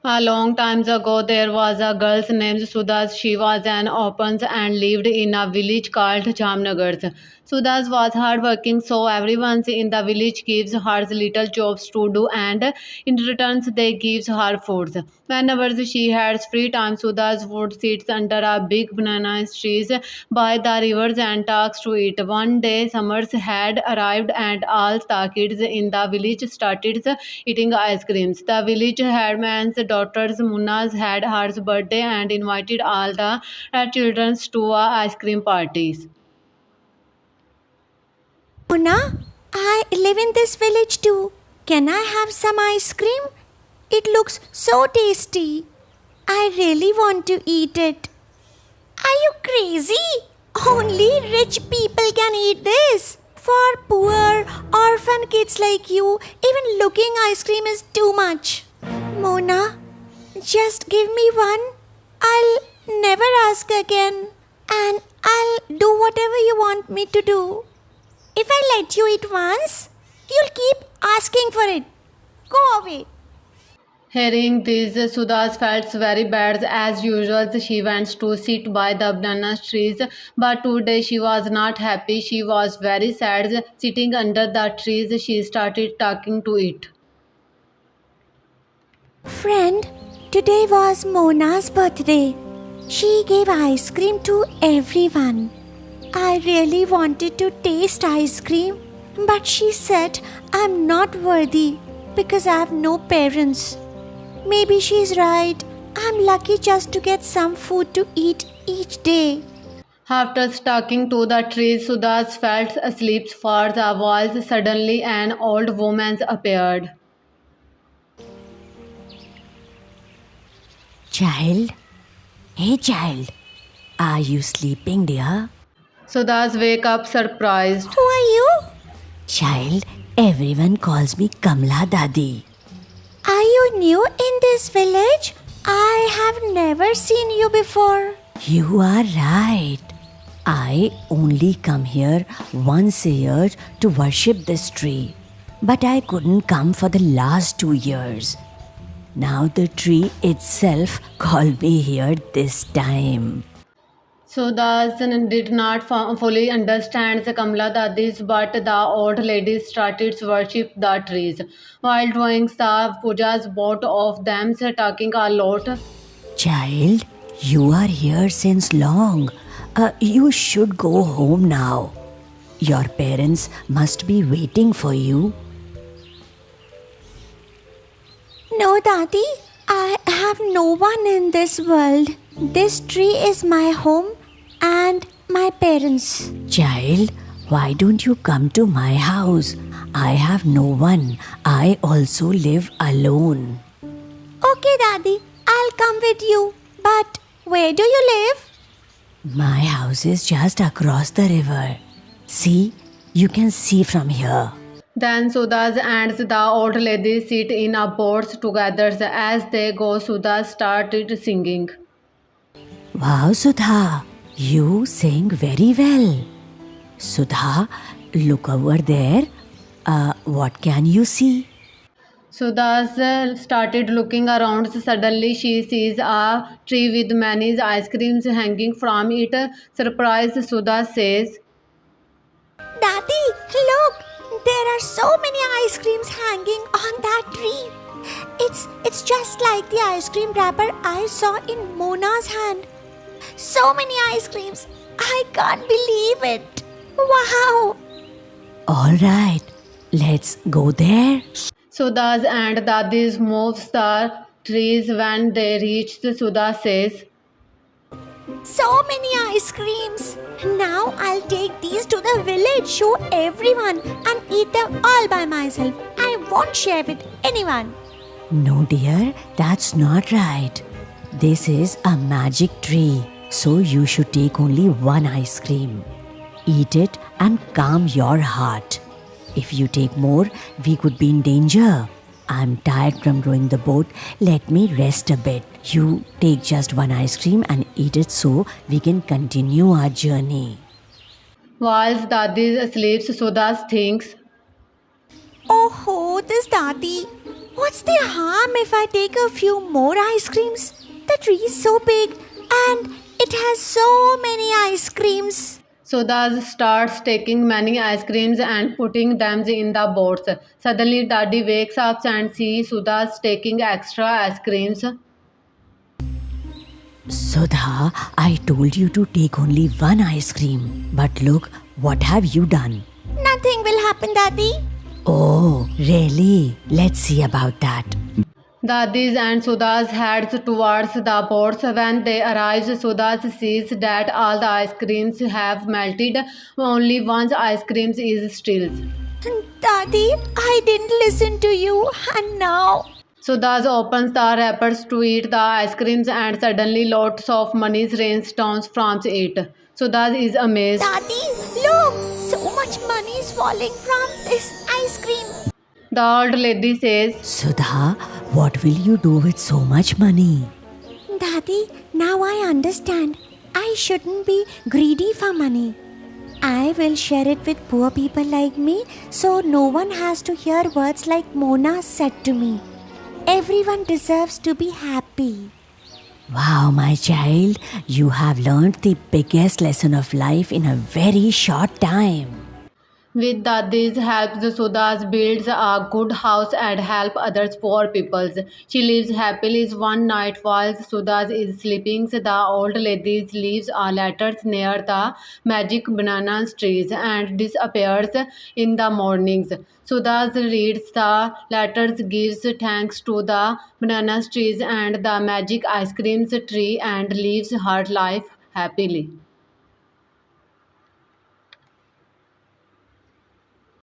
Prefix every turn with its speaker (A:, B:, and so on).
A: A long time ago, there was a girl named Sudha. She was an orphan and lived in a village called Jamnagar. Sudha was hardworking, so everyone in the village gives her little jobs to do, and in return, they gives her food. Whenever she has free time, Sudha would sit under a big banana tree by the rivers and talks to it. One day, summers had arrived, and all the kids in the village started eating ice creams. The village headman's daughter's Munna's had her birthday and invited all the children to a ice cream parties.
B: Mona, I live in this village too. Can I have some ice cream? It looks so tasty. I really want to eat it. Are you crazy? Only rich people can eat this. For poor, orphan kids like you, even looking ice cream is too much. Mona, just give me one. I'll never ask again. And I'll do whatever you want me to do. If I let you eat once, you'll keep asking for it. Go away.
A: Hearing this, Sudha felt very bad. As usual, she went to sit by the banana trees, but today she was not happy. She was very sad. Sitting under the trees, she started talking to it.
B: Friend, today was Mona's birthday. She gave ice cream to everyone. I really wanted to taste ice cream, but she said I'm not worthy because I have no parents. Maybe she's right. I'm lucky just to get some food to eat each day.
A: After talking to the trees, Sudha felt asleep for a while. Suddenly, an old woman appeared.
C: Child? Hey child, are you sleeping dear?
A: Sudha wake up surprised.
B: Who are you?
C: Child, everyone calls me Kamla Dadi.
B: Are you new in this village? I have never seen you before.
C: You are right. I only come here once a year to worship this tree. But I couldn't come for the last 2 years. Now the tree itself called me here this time.
A: Sudha did not fully understand the Kamala Dadis, but the old lady started to worship the trees. While doing the pujas, both of them talking a lot.
C: Child, you are here since long. You should go home now. Your parents must be waiting for you.
B: No, Dadi, I have no one in this world. This tree is my home and my parents.
C: Child, why don't you come to my house? I have no one. I also live alone.
B: Okay, Dadi, I'll come with you. But where do you live?
C: My house is just across the river. See, you can see from here.
A: Then Sudha and the old lady sit in a boat together. As they go, Sudha started singing.
C: Wow, Sudha, you sing very well. Sudha, look over there. What can you see?
A: Sudha started looking around. Suddenly, she sees a tree with many ice creams hanging from it. Surprised, Sudha says,
B: Dadi, look! There are so many ice creams hanging on that tree. It's just like the ice cream wrapper I saw in Mona's hand. So many ice creams. I can't believe it. Wow!
C: All right, let's go there.
A: Sudha and Dadis moves the trees. When they reached, Sudha says,
B: So many ice creams. Now I'll take these to the village, show everyone, and eat them all by myself. I won't share with anyone.
C: No, dear, that's not right. This is a magic tree, so you should take only one ice cream. Eat it and calm your heart. If you take more, we could be in danger. I'm tired from rowing the boat. Let me rest a bit. You take just one ice cream and eat it so we can continue our journey.
A: whilst Dadi sleeps, Sudha thinks,
B: Oh, this Dadi. What's the harm if I take a few more ice creams? The tree is so big and it has so many ice creams.
A: Sudhas starts taking many ice creams and putting them in the boats. Suddenly, Daddy wakes up and sees Sudhas taking extra ice creams.
C: Sudha, I told you to take only one ice cream. But look, what have you done?
B: Nothing will happen, Daddy.
C: Oh, really? Let's see about that.
A: Dadis and Sudhas heads towards the boats. When they arrive, Sudhas sees that all the ice creams have melted. Only one ice cream is still.
B: Daddy, I didn't listen to you, and now.
A: Sudhas opens the wrappers to eat the ice creams and suddenly lots of money rains down from it. Sudhas is amazed.
B: Daddy, look! So much money is falling from this ice cream.
A: The old lady says,
C: Sudha, what will you do with so much money?
B: Daddy, now I understand. I shouldn't be greedy for money. I will share it with poor people like me so no one has to hear words like Mona said to me. Everyone deserves to be happy.
C: Wow, my child, you have learned the biggest lesson of life in a very short time.
A: with Dadi's help, Sudhas builds a good house and help others poor peoples. She lives happily. One night while Sudhas is sleeping, the old lady leaves a letter near the magic banana trees and disappears in the mornings. Sudhas reads the letters, gives thanks to the banana trees and the magic ice cream tree and lives her life happily.